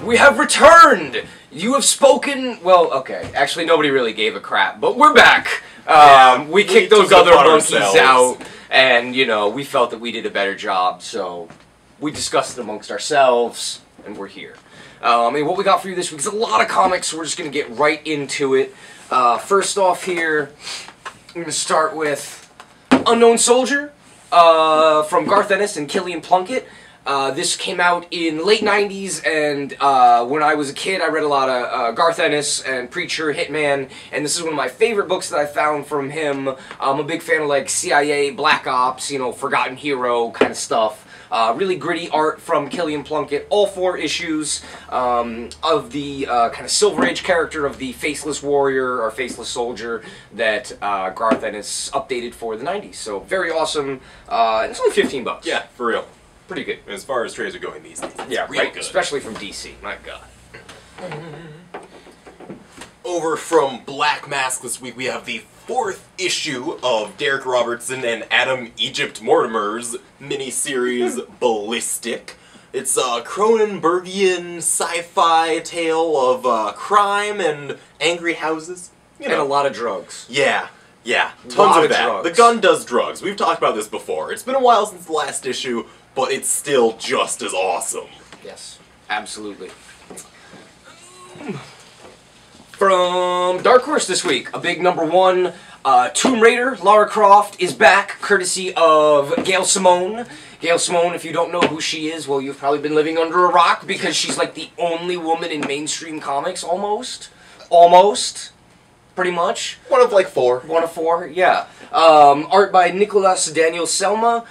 We have returned! You have spoken... Well, okay. Actually, nobody really gave a crap, but we're back! We kicked those other monkeys out, and, you know, we felt that we did a better job, so we discussed it amongst ourselves, and we're here. I mean, what we got for you this week is a lot of comics, so we're just going to get right into it. First off here, I'm going to start with Unknown Soldier from Garth Ennis and Killian Plunkett. This came out in late 90s, and when I was a kid, I read a lot of Garth Ennis and Preacher, Hitman, and this is one of my favorite books that I found from him. I'm a big fan of, like, CIA, Black Ops, you know, Forgotten Hero kind of stuff. Really gritty art from Killian Plunkett, all 4 issues of the kind of Silver Age character of the Faceless Warrior or Faceless Soldier that Garth Ennis updated for the 90s. So, very awesome. It's only 15 bucks. Yeah, for real. Pretty good. As far as trades are going these days. Yeah, real right. Good. Especially from DC. My God. Over from Black Mask this week, we have the 4th issue of Derek Robertson and Adam Egypt Mortimer's miniseries Ballistic. It's a Cronenbergian sci-fi tale of crime and angry houses. You know. And a lot of drugs. Yeah. Yeah, tons of that. Drugs. The gun does drugs. We've talked about this before. It's been a while since the last issue, but it's still just as awesome. Yes, absolutely. From Dark Horse this week, a big #1, Tomb Raider, Lara Croft is back, courtesy of Gail Simone. Gail Simone, if you don't know who she is, well, you've probably been living under a rock, because she's like the only woman in mainstream comics, almost. Almost. Pretty much. One of like 4. One of 4, yeah. Art by Nicolas Daniel Selma.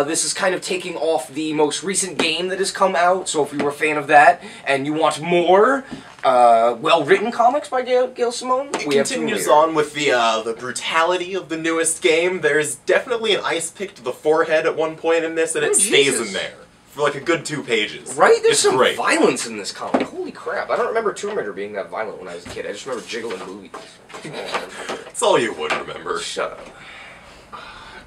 This is kind of taking off the most recent game that has come out, so if you were a fan of that, and you want more well-written comics by Gail Simone, it continues on with the brutality of the newest game. There's definitely an ice pick to the forehead at one point in this, and it stays in there for like a good 2 pages. Right? There's some violence in this comic. Holy crap. I don't remember Tomb Raider being that violent when I was a kid. I just remember jiggling movies. That's all you would remember. Shut up.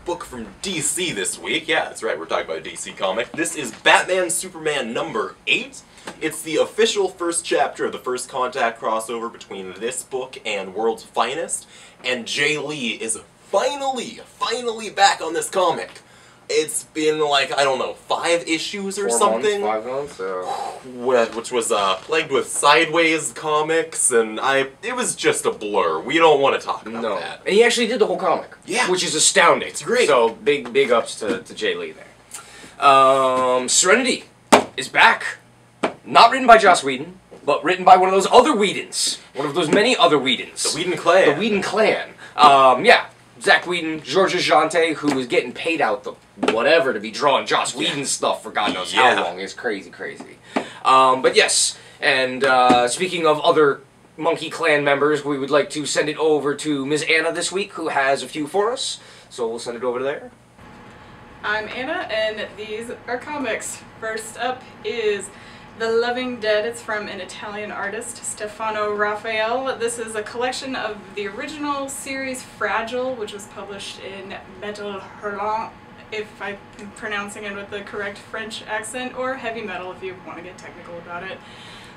Book from DC this week. Yeah, that's right. We're talking about a DC comic. This is Batman Superman #8. It's the official first chapter of the First Contact crossover between this book and World's Finest. And Jay Lee is finally back on this comic. It's been like, I don't know, 5 issues or 4 something. months, 5 months, which was plagued with sideways comics, and it was just a blur. We don't want to talk about that. And he actually did the whole comic. Yeah. Which is astounding. It's great. So, big ups to Jay Lee there. Serenity is back. Not written by Joss Whedon, but written by one of those other Whedons. One of those many other Whedons. The Whedon clan. The Whedon clan. Yeah. Zach Whedon, George Jante, who was getting paid out the whatever to be drawing Joss Whedon stuff for God knows how long. It's crazy. But yes, and speaking of other Monkey Clan members, we would like to send it over to Ms. Anna this week, who has a few for us. So we'll send it over there. I'm Anna, and these are comics. First up is The Loving Dead. It's from an Italian artist, Stefano Raffaele. This is a collection of the original series Fragile, which was published in Metal Hurlant, if I'm pronouncing it with the correct French accent, or Heavy Metal if you want to get technical about it.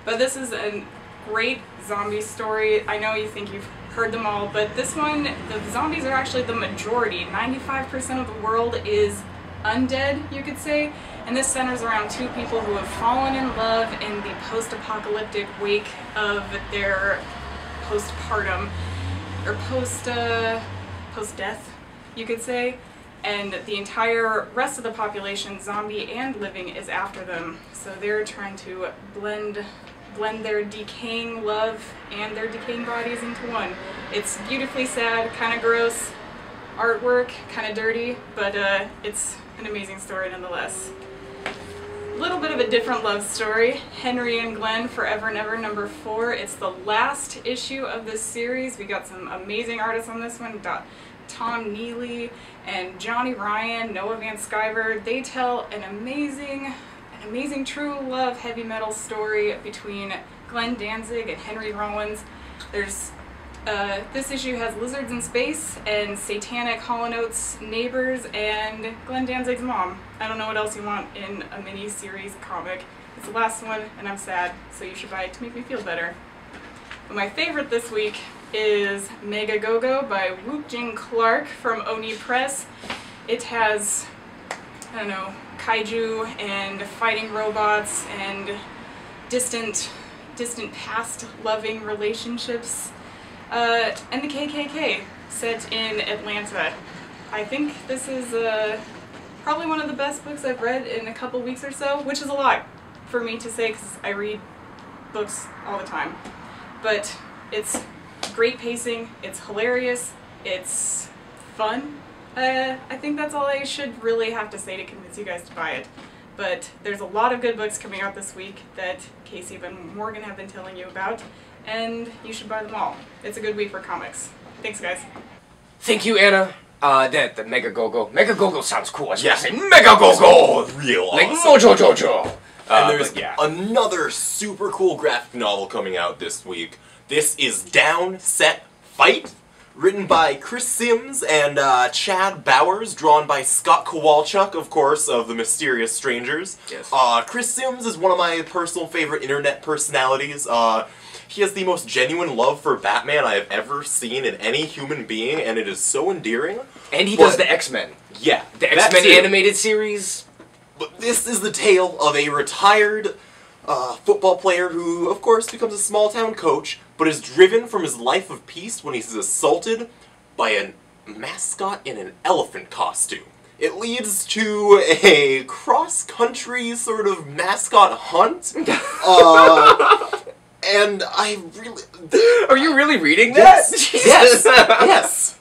But this is a great zombie story. I know you think you've heard them all, but this one, the zombies are actually the majority. 95% of the world is undead, you could say. And this centers around 2 people who have fallen in love in the post-apocalyptic wake of their postpartum, or post-death, you could say. And the entire rest of the population, zombie and living, is after them. So they're trying to blend their decaying love and their decaying bodies into one. It's beautifully sad, kind of gross artwork, kind of dirty, but it's an amazing story nonetheless. A little bit of a different love story. Henry and Glenn, Forever and Ever, #4. It's the last issue of this series. We got some amazing artists on this one. We got Tom Neely and Johnny Ryan, Noah Van Sciver. They tell an amazing true love heavy metal story between Glenn Danzig and Henry Rollins. There's this issue has lizards in space and satanic Hall & Oates neighbors and Glenn Danzig's mom. I don't know what else you want in a mini-series comic. It's It's the last one, and I'm sad, so you should buy it to make me feel better. But my favorite this week is Mega Go-Go by Wook Jing Clark from Oni Press. It has, I don't know, kaiju and fighting robots and distant past loving relationships, and the KKK set in Atlanta. I think this is probably one of the best books I've read in a couple weeks or so, which is a lot for me to say because I read books all the time. But it's great pacing, it's hilarious, it's fun. I think that's all I should really have to say to convince you guys to buy it. But there's a lot of good books coming out this week that Casey and Morgan have been telling you about, and you should buy them all. It's a good week for comics. Thanks, guys. Thank you, Anna. The Mega Go-Go. Mega Go-Go sounds cool. I should say Mega Go-Go! Real awesome. Like Mojo Jojo. And there's another super cool graphic novel coming out this week. This is Down, Set, Fight, written by Chris Sims and Chad Bowers, drawn by Scott Kowalchuk, of course, of The Mysterious Strangers. Yes. Chris Sims is one of my personal favorite internet personalities. He has the most genuine love for Batman I have ever seen in any human being, and it is so endearing. And he does the X-Men. Yeah. The X-Men animated series. But this is the tale of a retired football player who, of course, becomes a small-town coach, but is driven from his life of peace when he's assaulted by a mascot in an elephant costume. It leads to a cross-country sort of mascot hunt. And I really... Are you really reading that? Yes! Yes!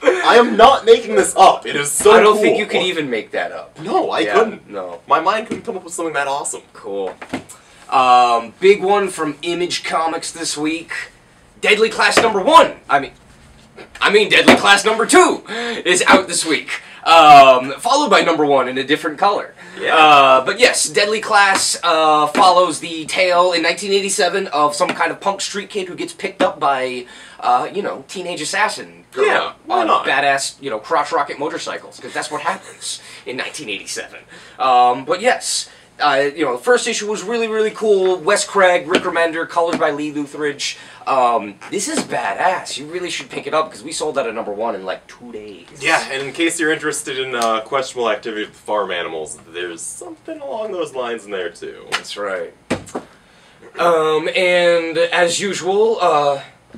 I am not making this up. It is so I don't cool. think you could even make that up. No, I couldn't. No. My mind couldn't come up with something that awesome. Cool. Big one from Image Comics this week. Deadly Class #1. I mean Deadly Class #2 is out this week. Followed by #1 in a different color. Yeah. But yes, Deadly Class follows the tale in 1987 of some kind of punk street kid who gets picked up by, teenage assassin girl. Yeah, why on not? badass, crotch rocket motorcycles, because that's what happens in 1987. But yes, the first issue was really, really cool. Wes Craig, Rick Remender, colors by Lee Lutheridge. This is badass. You really should pick it up because we sold that at #1 in like 2 days. Yeah, and in case you're interested in questionable activity with farm animals, there's something along those lines in there too. That's right. And as usual,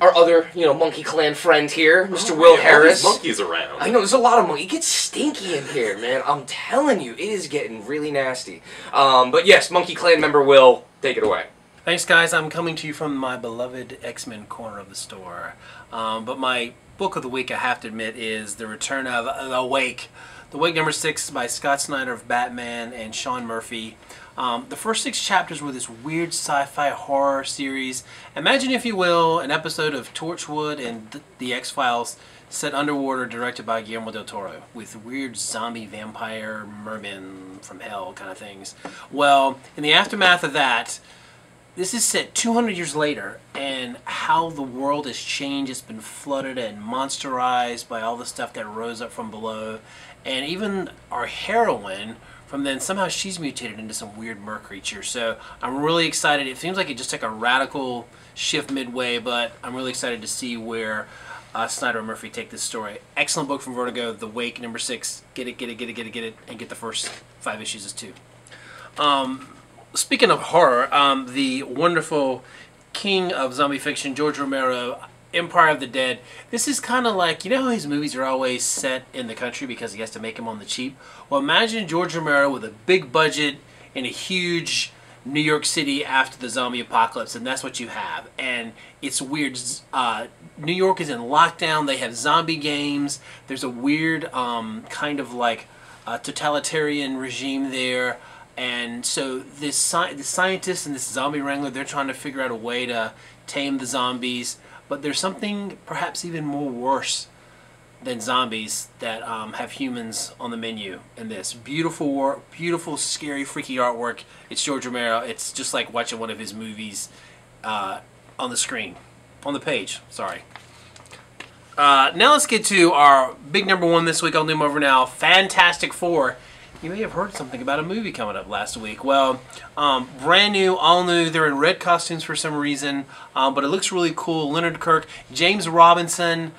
our other, Monkey Clan friend here, Mr. Will Harris. All these monkeys around. I know, there's a lot of monkeys. It gets stinky in here, man. I'm telling you, it is getting really nasty. But yes, Monkey Clan member Will, take it away. Thanks, guys. I'm coming to you from my beloved X-Men corner of the store. But my book of the week, I have to admit, is The Return of The Wake. The Wake #6 by Scott Snyder of Batman and Sean Murphy. The first 6 chapters were this weird sci-fi horror series. Imagine, if you will, an episode of Torchwood and The X-Files set underwater, directed by Guillermo del Toro, with weird zombie vampire mermen from hell kind of things. Well, in the aftermath of that, this is set 200 years later, and how the world has changed. It's been flooded and monsterized by all the stuff that rose up from below. And even our heroine, from then, somehow she's mutated into some weird mer creature. So I'm really excited. It seems like it just took a radical shift midway, but I'm really excited to see where Snyder and Murphy take this story. Excellent book from Vertigo, The Wake #6. Get it, get it, get it, get it, get it, and get the first 5 issues as 2. Speaking of horror, the wonderful king of zombie fiction, George Romero, Empire of the Dead. This is kind of like, how his movies are always set in the country because he has to make them on the cheap? Well, imagine George Romero with a big budget in a huge New York City after the zombie apocalypse, and that's what you have. And it's weird. New York is in lockdown. They have zombie games. There's a weird kind of like totalitarian regime there. And so the scientists and this zombie wrangler, they're trying to figure out a way to tame the zombies. But there's something perhaps even more worse than zombies that have humans on the menu in this. Beautiful work, beautiful, scary, freaky artwork. It's George Romero. It's just like watching one of his movies on the screen. On the page, sorry. Now let's get to our big #1 this week. I'll name over now. Fantastic Four. you may have heard something about a movie coming up last week. Well, brand new, all new. They're in red costumes for some reason, but it looks really cool. Leonard Kirk, James Robinson.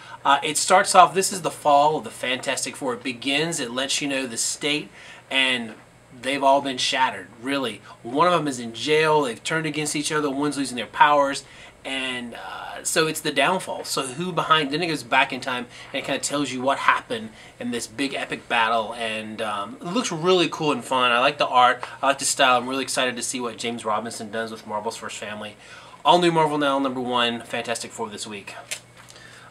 It starts off, this is the fall of the Fantastic Four. It begins, it lets you know the state, and they've all been shattered, really. One of them is in jail. They've turned against each other. One's losing their powers. And so it's the downfall. So who behind, then it goes back in time and it kind of tells you what happened in this big epic battle. And it looks really cool and fun. I like the art. I like the style. I'm really excited to see what James Robinson does with Marvel's First Family. All new Marvel now, #1, Fantastic Four this week.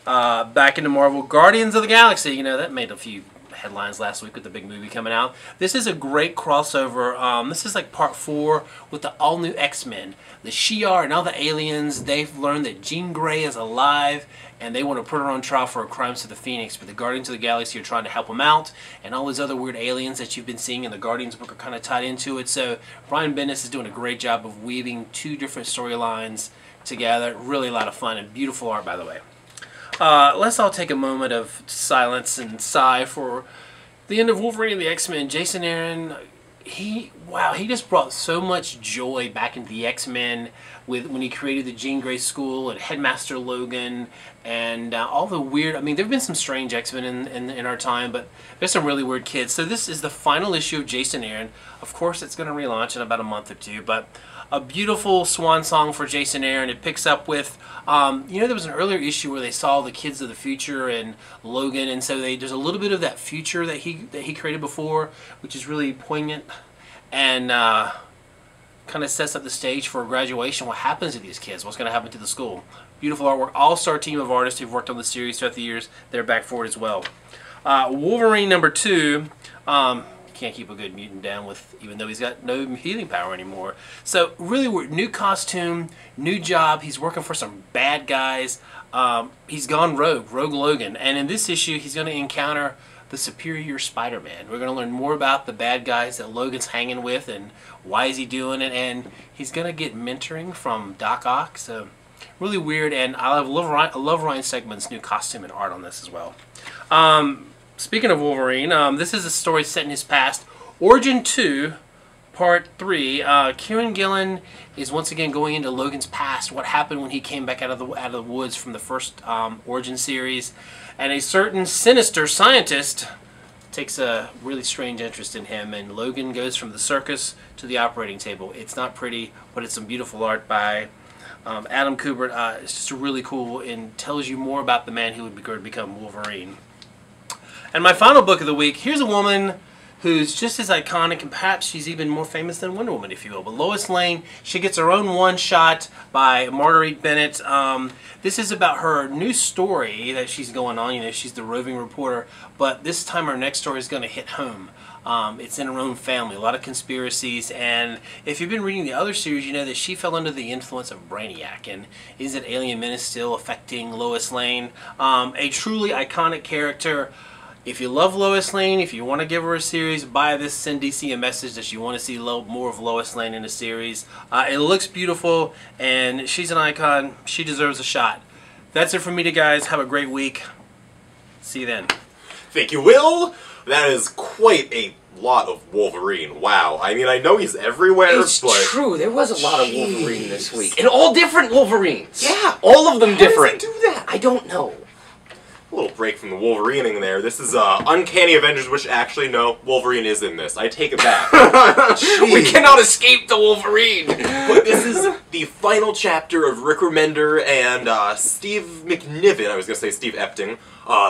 Back into Marvel, Guardians of the Galaxy. You know, that made a few headlines last week with the big movie coming out. This is a great crossover. This is like part 4 with the all-new X-Men. The Shi'ar and all the aliens, they've learned that Jean Grey is alive and they want to put her on trial for her crimes to the Phoenix, but the Guardians of the Galaxy are trying to help them out, and all these other weird aliens that you've been seeing in the Guardians book are kind of tied into it. So Brian Bendis is doing a great job of weaving 2 different storylines together. Really a lot of fun and beautiful art, by the way. Let's all take a moment of silence and sigh for the end of Wolverine and the X-Men. Jason Aaron, he just brought so much joy back into the X-Men when he created the Jean Grey School and Headmaster Logan and all the weird, I mean, there have been some strange X-Men in our time, but there's some really weird kids. So this is the final issue of Jason Aaron. Of course, it's going to relaunch in about a month or 2, but a beautiful swan song for Jason Aaron. It picks up with, you know, there was an earlier issue where they saw the kids of the future and Logan, and so there's a little bit of that future that he created before, which is really poignant and kind of sets up the stage for graduation. What happens to these kids? What's going to happen to the school? Beautiful artwork. All-star team of artists who've worked on the series throughout the years. They're back for it as well. Wolverine #2. Can't keep a good mutant down with, even though he's got no healing power anymore. So really weird. New costume, new job. He's working for some bad guys. He's gone rogue Logan. And in this issue, he's going to encounter the superior Spider-Man. We're going to learn more about the bad guys that Logan's hanging with and why is he doing it. And he's going to get mentoring from Doc Ock. So really weird. And I love Ryan Stegman's new costume and art on this as well. Speaking of Wolverine, this is a story set in his past. Origin 2, Part 3. Kieran Gillen is once again going into Logan's past. What happened when he came back out of the woods from the first Origin series. And a certain sinister scientist takes a really strange interest in him. And Logan goes from the circus to the operating table. It's not pretty, but it's some beautiful art by Adam Kubert. It's just really cool and tells you more about the man who would become Wolverine. And my final book of the week, here's a woman who's just as iconic, and perhaps she's even more famous than Wonder Woman, if you will. But Lois Lane, she gets her own one-shot by Marguerite Bennett. This is about her new story that she's going on. You know, she's the roving reporter, but this time her next story is going to hit home. It's in her own family, a lot of conspiracies, and if you've been reading the other series, you know that she fell under the influence of Brainiac, and is it Alien Menace still affecting Lois Lane? A truly iconic character. If you love Lois Lane, if you want to give her a series, buy this. Send DC a message that you want to see more of Lois Lane in the series. It looks beautiful, and she's an icon. She deserves a shot. That's it from me, guys. Have a great week. See you then. Thank you, Will. That is quite a lot of Wolverine. Wow. I mean, I know he's everywhere, it's but... It's true. There was a lot of Wolverine this week. And all different Wolverines. Yeah. All of them different. How does he do that? I don't know. A little break from the Wolverining there. This is Uncanny Avengers, which actually, no, Wolverine is in this. I take it back. We cannot escape the Wolverine. But this is the final chapter of Rick Remender and Steve McNiven, I was going to say Steve Epting,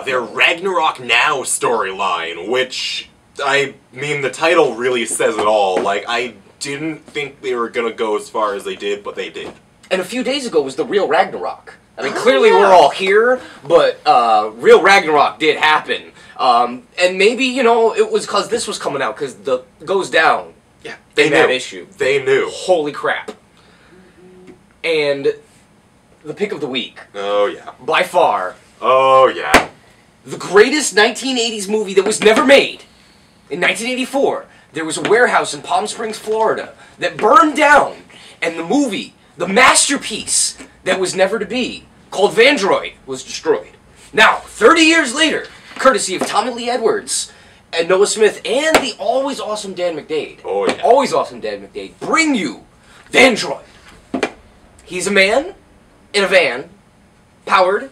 their Ragnarok Now storyline, which, I mean, the title really says it all. Like, I didn't think they were going to go as far as they did, but they did. And a few days ago was the real Ragnarok. I mean, clearly we're all here, but real Ragnarok did happen. And maybe, you know, it was because this was coming out, because the goes down. Yeah, they knew. That issue. They knew. Holy crap. And the pick of the week. Oh, yeah. By far. Oh, yeah. The greatest 1980s movie that was never made. In 1984, there was a warehouse in Palm Springs, Florida, that burned down, and the movie, the masterpiece that was never to be, called Vandroid, was destroyed. Now, 30 years later, courtesy of Tommy Lee Edwards and Noah Smith and the always awesome Dan McDade. Oh, yeah. Always awesome Dan McDade bring you Vandroid. He's a man in a van, powered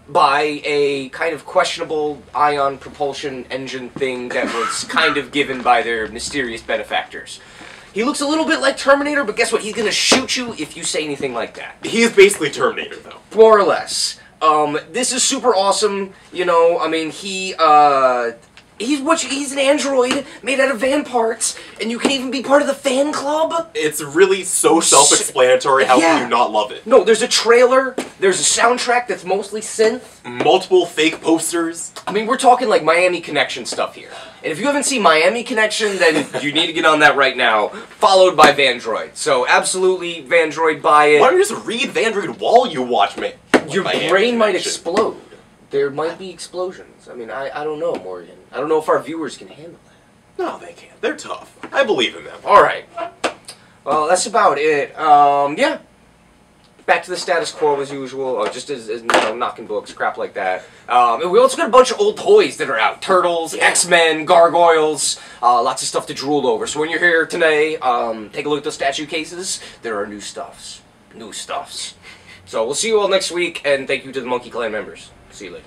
by a kind of questionable ion propulsion engine thing that was kind of given by their mysterious benefactors. He looks a little bit like Terminator, but guess what? He's gonna shoot you if you say anything like that. He's basically Terminator, though. More or less. This is super awesome. You know, I mean, he's an android made out of van parts, and you can even be part of the fan club. It's really so self-explanatory. How can you not love it? No, there's a trailer. There's a soundtrack that's mostly synth. Multiple fake posters. I mean, we're talking like Miami Connection stuff here. And if you haven't seen Miami Connection, then you need to get on that right now, followed by Vandroid. So absolutely, Vandroid, buy it. Why don't you just read Vandroid while you watch me? Your brain might explode. There might be explosions. I mean, I don't know, Morgan. I don't know if our viewers can handle that. No, they can't. They're tough. I believe in them. Alright. Well, that's about it. Yeah. Back to the status quo as usual, just as you know, knocking books, crap like that. And we also got a bunch of old toys that are out. Turtles, X-Men, Gargoyles, lots of stuff to drool over. So when you're here today, take a look at the statue cases. There are new stuffs. New stuffs. So we'll see you all next week, and thank you to the Monkey Clan members. See you later.